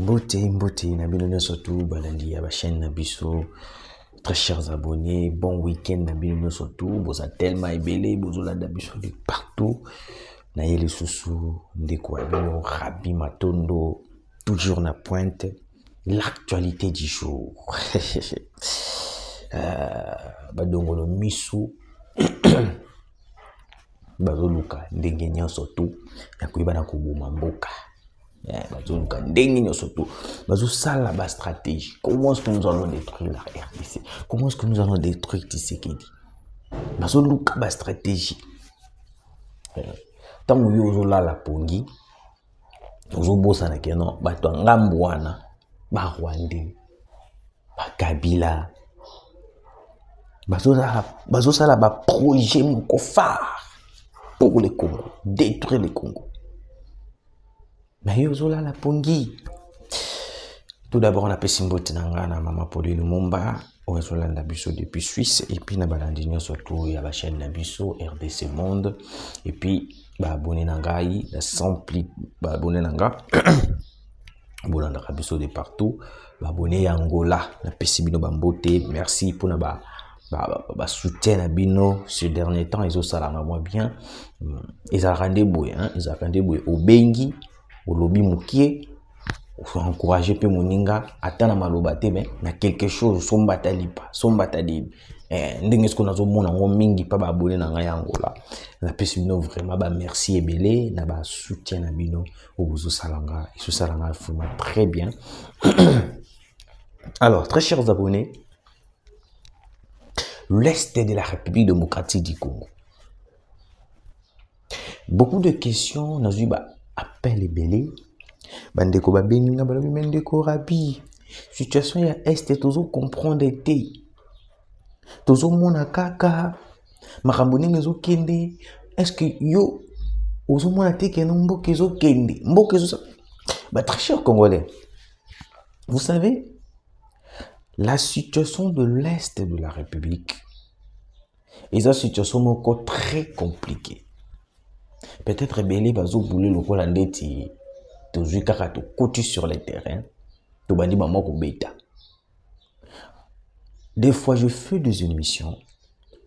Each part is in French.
Mbote, Nabino surtout, Balandi, à la chaîne Nabiso, très chers abonnés, bon week-end Nabino surtout, vous êtes tellement ébélé, vous avez Nabiso de partout, Naïli Soussou, Ndekouabino, Rabi Matondo, toujours na pointe, l'actualité du jour. Badongolo Misu, Bazoluka, Ndengenya surtout, Yakuibana Kubuma Mboka. Sala la stratégie. Comment est-ce que nous allons détruire la RDC? Comment est-ce que nous allons détruire Tshisekedi? La stratégie. Tant que vous avez la pongi, vous avez dit non, vous avez Ngambouana, Rwandais, Kabila. Vous avez un projet phare pour le Congo, détruire le Congo. Mais yozola la pongi. Tout d'abord, on a Pessimbote Nangana, Maman Poli Lumumba, Ozola Nabiso depuis Suisse, et puis Nabalandino surtout, il y a la chaîne Nabiso, RDC Monde, et puis Abonné Nangai, la Sampli, Abonné Nanga, Bolanda Rabiso de partout, Abonné Angola, la Pessimino Bambote, merci pour Naba. Soutien à Bino ce dernier temps, ils ont ça moi bien, ils ont rendez-vous, ils ont rendez-vous au Bengi. Au lobby moukier, faut encourager pe moninga atana malobate mais na quelque chose sombata lipa sombata dib ndenge ce qu'on a mona ngo mingi pa ba abonné na nga yangola na pesi bino vraiment ba merci ebele na ba soutien na bino au bozo salanga et ce salanga vraiment très bien. Alors très chers abonnés, l'Est de la République démocratique du Congo, beaucoup de questions n'a eu appel et belé. Bandeko ba beninga balobi mendeko rabi. Situation ya est tozo comprendre te. Tozo mona kaka. Makambo ndenge zo kende. Est-ce que yo ozo mona te ke mboka zo kende. Mboka zo très cher Congolais. Vous savez, la situation de l'Est de la République est une situation encore très compliquée. Peut-être belé bazo boulé le rôle ndeti. Toujours kaka to côté sur le terrain, to bandi maman ko beta. Des fois, je fais des émissions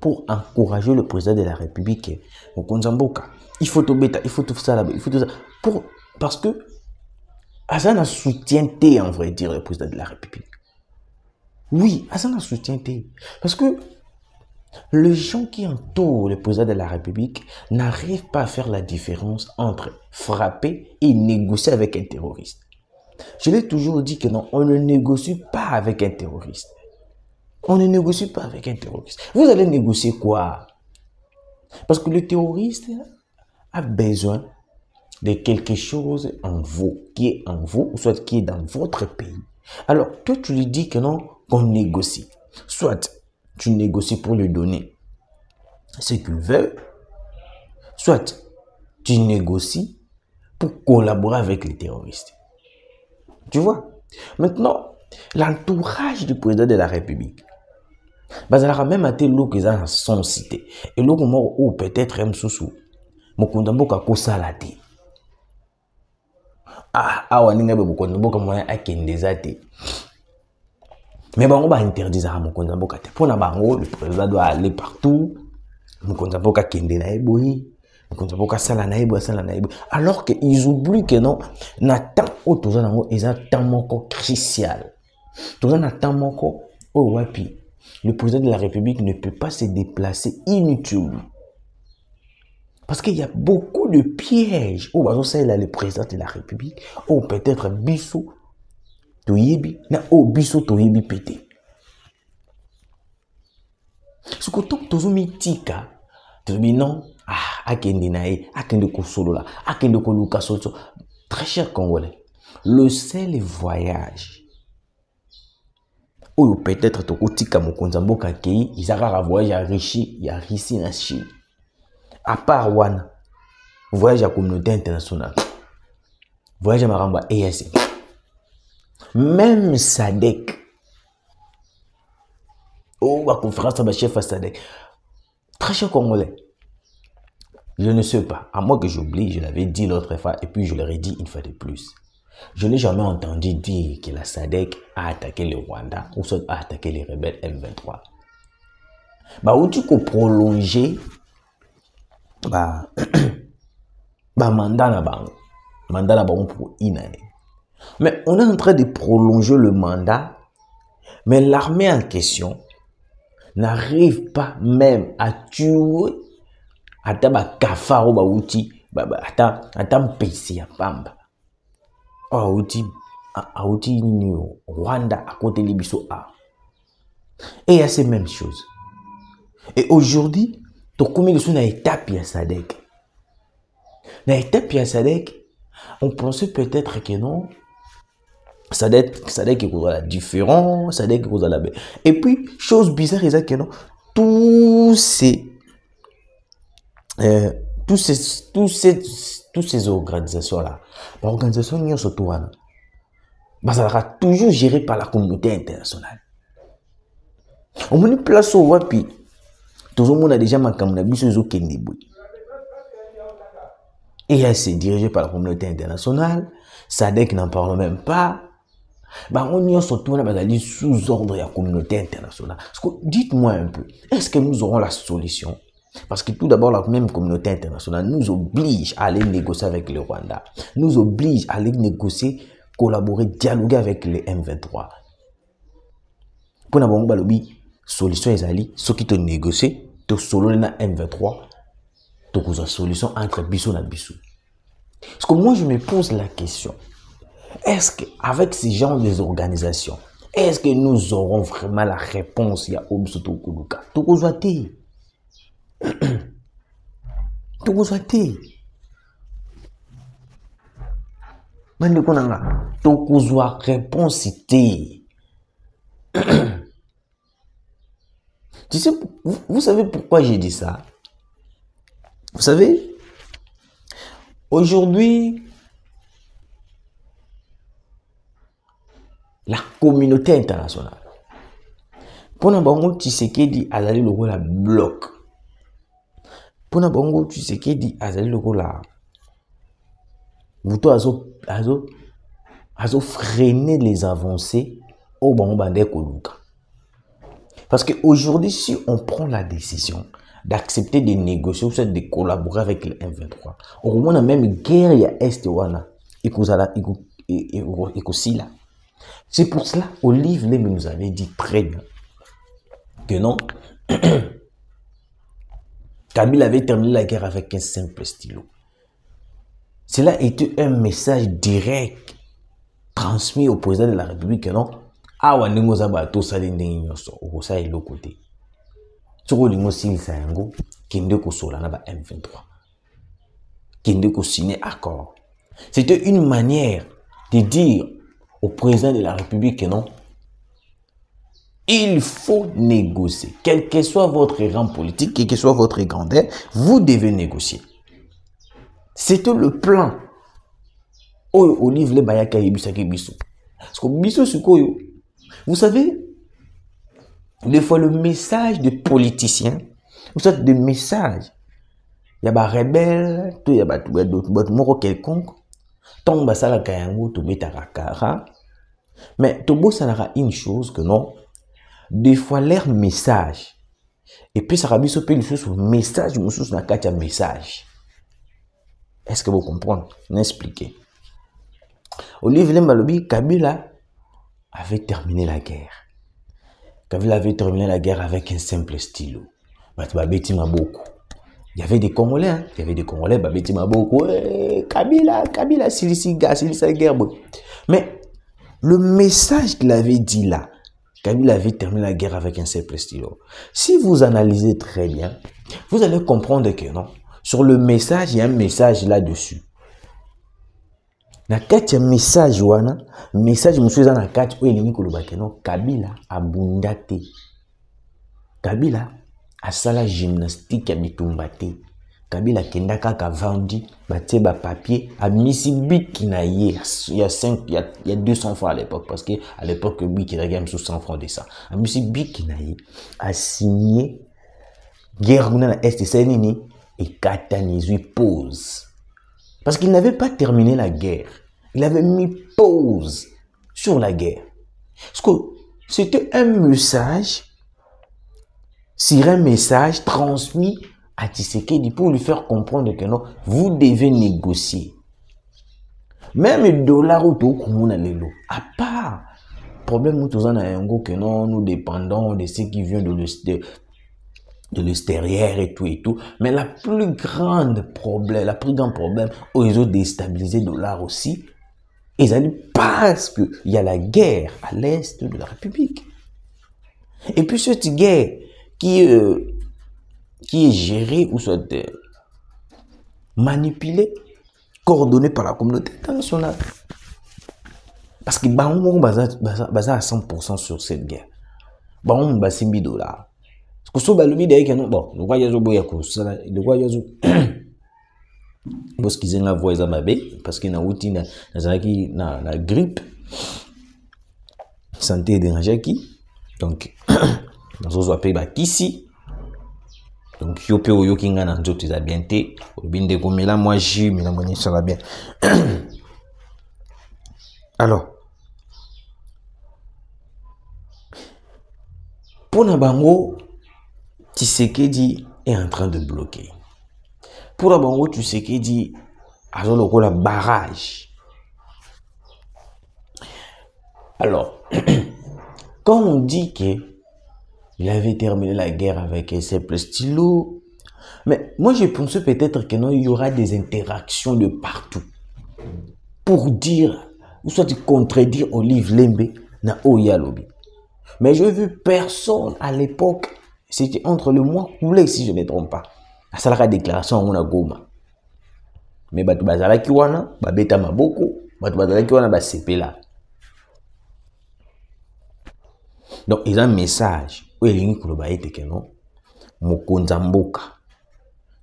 pour encourager le président de la République, Mokonzamboka. Il faut to beta, il faut tout ça là-bas, il faut tout ça parce que Azana soutient en vrai dire le président de la République. Oui, Azana soutient parce que les gens qui entourent le président de la République n'arrivent pas à faire la différence entre frapper et négocier avec un terroriste. Je l'ai toujours dit que non, on ne négocie pas avec un terroriste. On ne négocie pas avec un terroriste. Vous allez négocier quoi? Parce que le terroriste a besoin de quelque chose en vous, qui est en vous, ou soit qui est dans votre pays. Alors, toi, tu lui dis que non, qu'on négocie. Soit tu négocies pour lui donner ce qu'il veut, soit tu négocies pour collaborer avec les terroristes. Tu vois? Maintenant, l'entourage du président de la République, ça a même été l'eau qu'ils ont son cité. Et l'eau où peut-être M. Soussou, Mokondamboka Kosalati. Waninga Mokondamboka moyen à Kendezate. Mais on va interdire à Mokonzamboka. Pour na bango, le président doit aller partout. Mokonzamboka kende na eboyi. Mokonzamboka sala na ebo, sala na ebo. Alors qu'ils oublient que non, na temps où tous nango, ils ont temps moko crucial. Tous na temps moko, oh wapi. Le président de la République ne peut pas se déplacer inutilement. Parce qu'il y a beaucoup de pièges. Oh, bah, ça, là, le président de la République. Oh, peut-être Bissou. Toyebi na obiso toyebi pété. Ce que tant tozomi tika, tozomi non, akende nae, akende kosolola, akende koluka soto. Très cher Congolais, le seul voyage où peut-être tokotika Mokonzamboka kei, ils a voyage à Rishi, il y a Rishi na Chine. À part wana, voyage à communauté internationale, voyage à Maramba ESN. Même Sadek, la conférence de chef à Sadek, très cher Congolais, je ne sais pas, à moi que j'oublie, je l'avais dit l'autre fois et puis je l'aurais dit une fois de plus. Je n'ai jamais entendu dire que la SADC a attaqué le Rwanda ou soit a attaqué les rebelles M23. Bah, où tu peux prolonger bah, mandat na bango pour une année. Mais on est en train de prolonger le mandat, mais l'armée en question n'arrive pas même à tuer ata ba kafaro ba uti ata mpesi ya pamba. Auti ni Rwanda à côté de biso a. Et il y a ces mêmes choses. Et aujourd'hui, tu combien de na étape ya SADC. Na étape ya SADC, on pensait peut-être que non. SADC est la différent, SADC est la belle. Et puis, chose bizarre, c'est que non, tous ces organisations-là, l'organisation surtout, ça sera toujours gérée par la communauté internationale. On a une place au Wapi, tout le monde a déjà et c'est dirigé par la communauté internationale, SADC n'en parle même pas. On y a surtout sous ordre de la communauté internationale. Dites-moi un peu, est-ce que nous aurons la solution? Parce que tout d'abord, la même communauté internationale nous oblige à aller négocier avec le Rwanda, nous oblige à aller négocier, collaborer, dialoguer avec les M23. Pour la solution est allée, ceux qui te négocient, tu solo na M23, tu as une solution entre Bissou et Bissou. Parce que moi, je me pose la question. Est-ce qu'avec ces genres d'organisations, est-ce que nous aurons vraiment la réponse? Il y a Obsoto Kuluka. Tout réponse. Tu sais, vous savez pourquoi j'ai dit ça? Vous savez, aujourd'hui, la communauté internationale, pour Bango Tshisekedi azali le la bloc. Pour Bango Tshisekedi azali le la Buto azo freiner les avancées au Bango Bande Koluka. Parce qu'aujourd'hui, si on prend la décision d'accepter de négocier ou de collaborer avec le M23, on a même guerre ya Est wana et là. C'est pour cela, Olive Leme nous avait dit très bien que non, Kabila avait terminé la guerre avec un simple stylo. Cela était un message direct transmis au président de la République que non, awa ningo za bato sali ndenge nyonso okosa elo côté. Tsoko lingo silisa yango kende ko sola na ba M23. Kende ko signer accord. C'était une manière de dire au président de la République que non, il faut négocier. Quel que soit votre rang politique, quel que soit votre grandeur, vous devez négocier. C'était le plan. Olive le bayaka yebisaki biso. Parce que biso sukoyo. Vous savez, des fois le message des politiciens, vous savez, des messages, il y a des rebelles, il y a d'autres morts quelconque, tombe à la kayango, tu mets ta rakara. Mais Tobo, ça n'a une chose que non, des fois leur message, et puis ça rabisse au message, message. Est-ce que vous comprenez? N'expliquez. Olivier Malobi, Kabila avait terminé la guerre. Kabila avait terminé la guerre avec un simple stylo. Il y avait des Congolais, hein? Il y avait des Congolais, Kabila, c'est guerre. Mais le message qu'il avait dit là, Kabila avait terminé la guerre avec un simple stylo. Si vous analysez très bien, vous allez comprendre que non. Sur le message, il y a un message là-dessus. Na kati ya message wana, message monsieur na kati o elingi koloba ke non, Kabila abunda te. Kabila asala gymnastique ya bitumba te. Kabila kenda kaka vandi, batie ba papier, a misi biki na ye. Il y a 200 francs à l'époque, parce que à l'époque, biki na gamme sous 100 francs de ça. A misi biki na ye, a signé guerre na Est et nini et Katanizui pause. Parce qu'il n'avait pas terminé la guerre. il avait mis pause sur la guerre. Parce que c'était un message, sur un message transmis à Tshisekedi pour lui faire comprendre que non, vous devez négocier. Même le dollar ou tout, comme on a les lots. À part, problème où tous en a que non, nous dépendons de ce qui vient de l'extérieur et tout. Mais la plus grande problème, où ils ont déstabilisé le dollar aussi, ils ont dit parce qu'il y a la guerre à l'est de la République. Et puis cette guerre qui est gérée ou soit manipulée, coordonnée par la communauté internationale. Parce que on base à 100% sur cette guerre. On base $100. Parce que si on dit bon, le roi Yazo Boyako, le roi Yazo, parce qu'ils ont la voix parce qu'il y a une grippe, santé dérangée qui, donc, dans un pays ici, donc yope oyo kinga na nzoto za bien te, obinde ko mela moi jus, mela moni ça va bien. Alors, pour Nabango, Tshisekedi est en train de bloquer. Pour Nabango, Tshisekedi a le barrage. Alors, quand on dit que il avait terminé la guerre avec un simple stylo, mais moi je pensais peut-être que non, il y aura des interactions de partout pour dire, ou soit contredire Olive Lembe na Oya Lobby. Mais je n'ai vu personne à l'époque, c'était entre le mois coulé si je ne me trompe pas. Ça la déclaration on a Goma. Mais batu bazala kiwana, babeta maboko, batu bazala kiwana ba sepela. Donc ils ont un message où il y a que non, Mokonzamboka,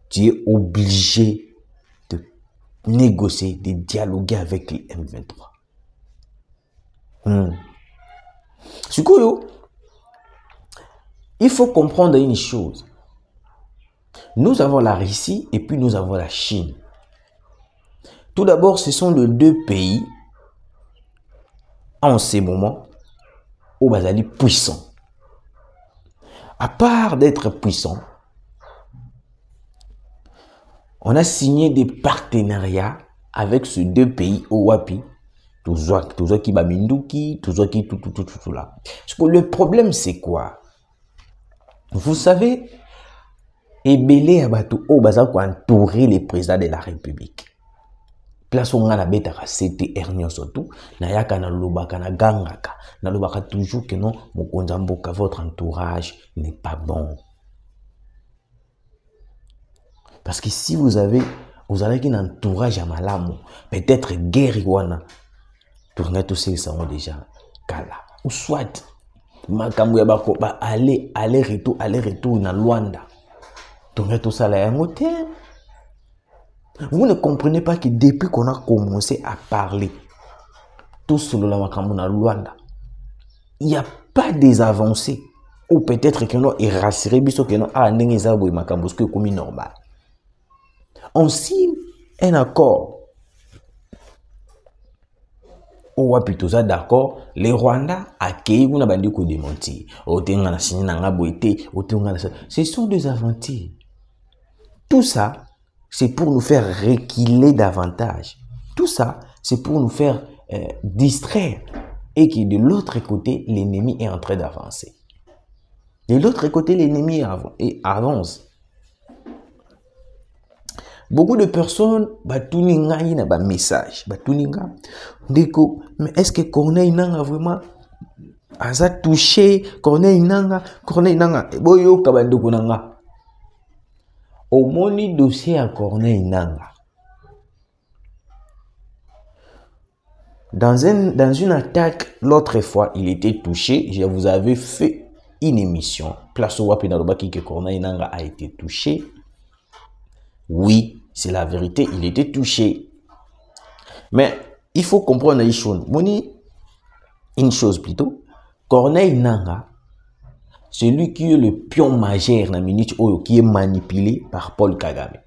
tu es obligé de négocier, de dialoguer avec les M23. Ce que il faut comprendre une chose. Nous avons la Russie et puis nous avons la Chine. Tout d'abord, ce sont les deux pays en ces moments où Bazali puissants. À part d'être puissants, on a signé des partenariats avec ces deux pays au Wapi. Tout qui baminduki, tout là. Parce que le problème c'est quoi? Vous savez, Ebele Abatou au Bazal pour entourer les présidents de la République. Place où on a bêta c'était Ernio surtout, Nayaka na lobaka na gangaka, na lobaka toujours que non, Mokonzamboka, votre entourage n'est pas bon. Parce que si vous avez un entourage à Malamo, peut-être guerre wana, tournez tous ces savons déjà, kala. Ou soit, makambu ya bako, ba aller retour na Luanda. Tournez tout ça là, un hôtel. Vous ne comprenez pas que depuis qu'on a commencé à parler, tout sur la makambu na Luanda, il n'y a pas des avancées. Ou peut-être que non, il rassuré, biso que non, n'est pas makambu, ce que comme normal. On signe un accord. Ou plutôt ça d'accord, les Rwandais accueillent une bande de démenti. Ce sont des aventures. Tout ça, c'est pour nous faire reculer davantage. Tout ça, c'est pour nous faire distraire. Et que de l'autre côté, l'ennemi est en train d'avancer. De l'autre côté, l'ennemi avance. Beaucoup de personnes, batuninga y na ba message, batuninga, ndeko, mais est-ce que Corneille Nanga vraiment a touché Corneille Nanga, boyo kabandoko nanga. Au moni dossier à Corneille Nanga. Dans une attaque, l'autre fois, il était touché. Je vous avais fait une émission. Place au Wapinalobaki que Corneille Nanga a été touché. Oui. C'est la vérité, il était touché. Mais il faut comprendre une chose plutôt. Corneille Nanga, celui qui est le pion majeur dans minute qui est manipulé par Paul Kagame.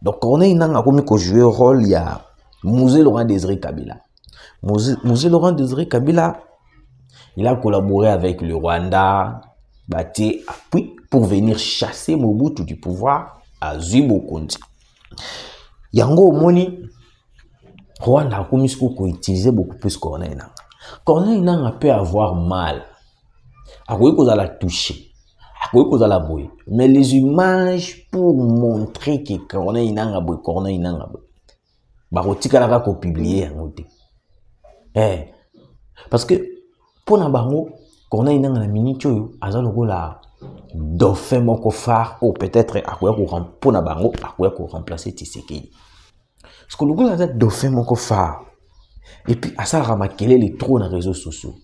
Donc Corneille Nanga a comme joué un rôle, il y a Mosé Laurent Désiré Kabila. Mosé Laurent Désiré Kabila, il a collaboré avec le Rwanda, bâti appui pour venir chasser Mobutu du pouvoir à Zubokondi. Yango Moni, Rwanda a commis qu'on utilisait beaucoup plus Corneille Nangaa. Corneille Nangaa peut avoir mal. À quoi qu'on a la toucher, à quoi qu'on a la boue. Mais les images pour montrer que Corneille Nangaa boue, Corneille Nangaa boue. Barotika la ko publier en côté. Parce que pour na bango Corneille Nangaa na minute yo azaloko la dauphin moko phare ou peut-être akoya ko pour na bango akoya ko remplacer Tshisekedi. Parce que le gars a dauphin moko phare et puis à ça ramakele les trop dans les réseaux sociaux.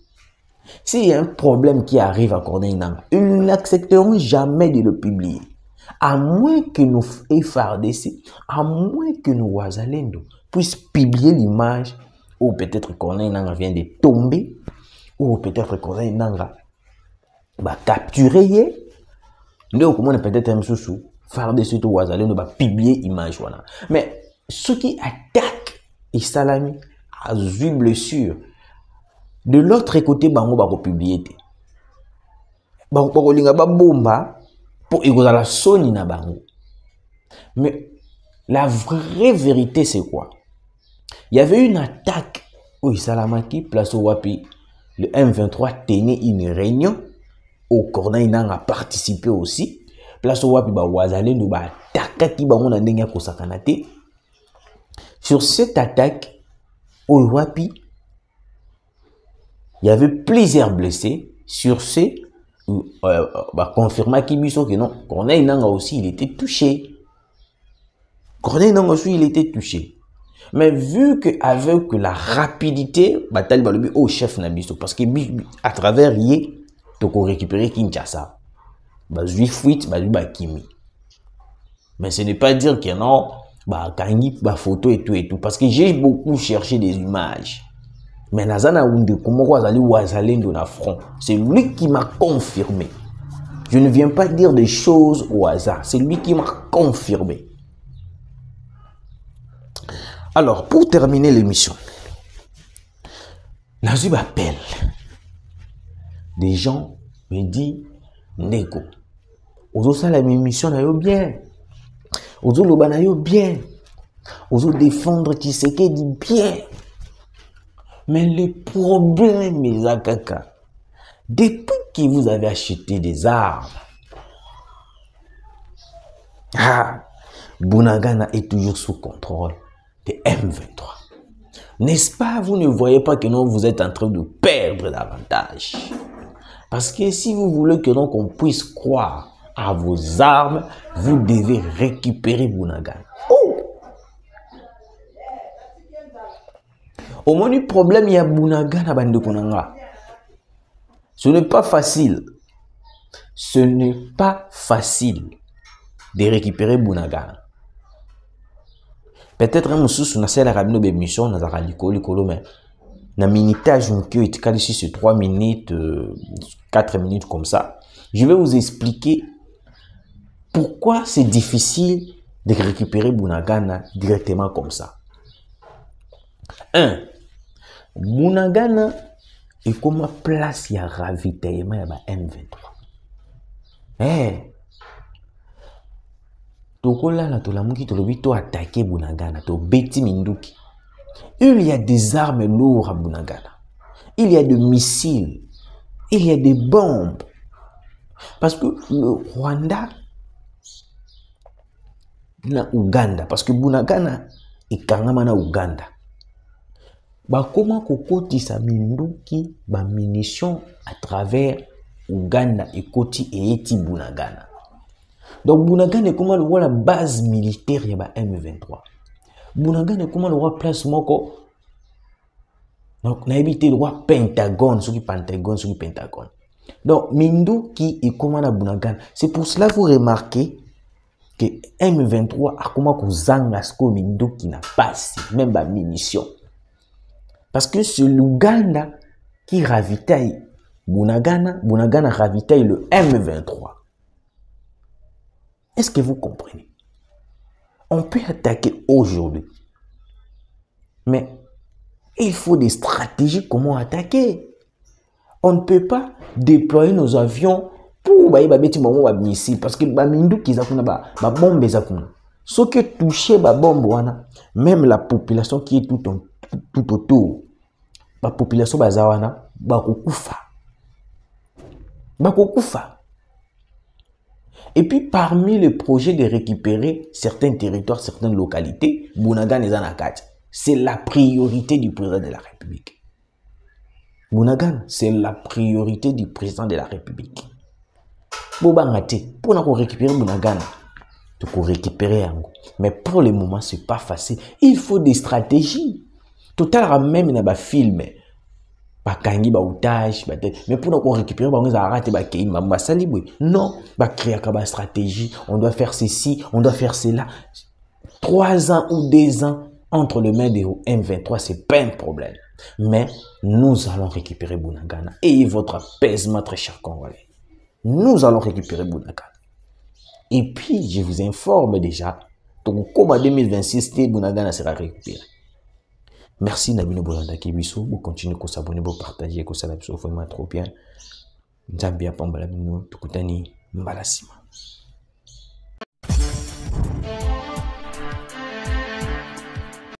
S'il y a un problème qui arrive à Corneille Nangaa, ils n'accepteront jamais de le publier. À moins que nous FARDC, à moins que nous Wazalendo puissent publier l'image ou peut-être Corneille Nangaa vient de tomber ou peut-être Corneille Nangaa va capturer. Nous comment peut-être un sous FARDC ou Wazalendo va publier l'image voilà. Mais ceux qui attaquent Isalami a eu blessure. De l'autre côté, bango va publier. Bango linga ba bomba pour égoza la soni na bango. Mais la vraie vérité c'est quoi? Il y avait une attaque au Isalamaki, place au Wapi. Le M23 tenait une réunion au Corneille Nangaa a participé aussi. Place au Wapi ba Wazalendo ba attaque qui bango na ndenge ko sakanate. Sur cette attaque au Wapi, il y avait plusieurs blessés. Sur ce, confirma Kibiso que non, Corneille Nangaa aussi, il était touché. Corneille Nangaa aussi, il était touché. Mais vu qu'avec la rapidité, bataille balobi au chef Nabiso, parce que à travers y tu peux récupérer Kinshasa. Bazui fuite, bazui Kimi. Mais ce n'est pas dire que non, Kangi, photo et tout, parce que j'ai beaucoup cherché des images. Mais Nazana Ounde, comment Wazalendo na front, c'est lui qui m'a confirmé. Je ne viens pas dire des choses au hasard, c'est lui qui m'a confirmé. Alors, pour terminer l'émission, Nazib appelle. Des gens me disent, Ndeko, ozo ça la émission na yo bien, ozo loba na yo bien, ozo défendre Tshisekedi bien. Mais le problème, mes akaka, depuis que vous avez acheté des armes, Bunagana est toujours sous contrôle de M23. N'est-ce pas, vous ne voyez pas que non, vous êtes en train de perdre davantage. Parce que si vous voulez que non, qu'on puisse croire à vos armes, vous devez récupérer Bunagana. Au moins, le problème, il y a Bunagana Bandekonanga. Ce n'est pas facile. Ce n'est pas facile de récupérer Bunagana. Peut-être un monsieur sur la rabino de mission, n'a pas likolo, mais na minutage qui est calé sur 3 minutes, 4 minutes comme ça. Je vais vous expliquer pourquoi c'est difficile de récupérer Bunagana directement comme ça. 1. Bunagana est comme place ya ravitaillement ya ba M23. Tokola na tolamuki tolobi to attaquer Bunagana, to beti minduki. Il y a des armes lourdes à Bunagana. Il y a des missiles. Il y a des bombes. Parce que le Rwanda na Uganda, parce que Bunagana est kangama na Uganda. Comment kokotisa minduki ba munitions à travers Uganda et Koti et eti Bunagana. Donc Bunagana est comment le la base militaire ya ba M23. Bunagana est comment le place moko. Donc na évité le Pentagone, ce qui Pentagone, ce qui Pentagone. Donc minduki est comment na Bunagana. C'est pour cela vous remarquez que M23 a comment ko zanga sko minduki na passe même ba munitions. Parce que c'est l'Ouganda qui ravitaille Bunagana, Bunagana ravitaille le M23. Est-ce que vous comprenez? On peut attaquer aujourd'hui. Mais il faut des stratégies comment attaquer. On ne peut pas déployer nos avions pour missiles parce que bombe ce qui touché bombe même la population qui est tout autour la population bazawana bakokufa. Et puis parmi les projets de récupérer certains territoires, certaines localités, Bounagan et Zanakat, c'est la priorité du président de la République. Bounagan, c'est la priorité du président de la République. Pour récupérer Bounagan, tu peux récupérer Ango. Mais pour le moment, ce n'est pas facile. Il faut des stratégies. Total, même dans les films, mais pour récupérer, non, créer une stratégie, on doit faire ceci, on doit faire cela. 3 ans ou 2 ans entre les mains des M23, ce n'est pas un problème. Mais nous allons récupérer Bunagana et votre apaisement, très cher Congolais. Nous allons récupérer Bunagana. Et puis, je vous informe déjà, comme en 2026, Bunagana sera récupéré. Merci Nabino Bolanda Kibiso. Vous continuez à s'abonner, vous partager, vous savez vraiment trop bien. Nzambia Pambala Bino, Tukutani Mbalasima.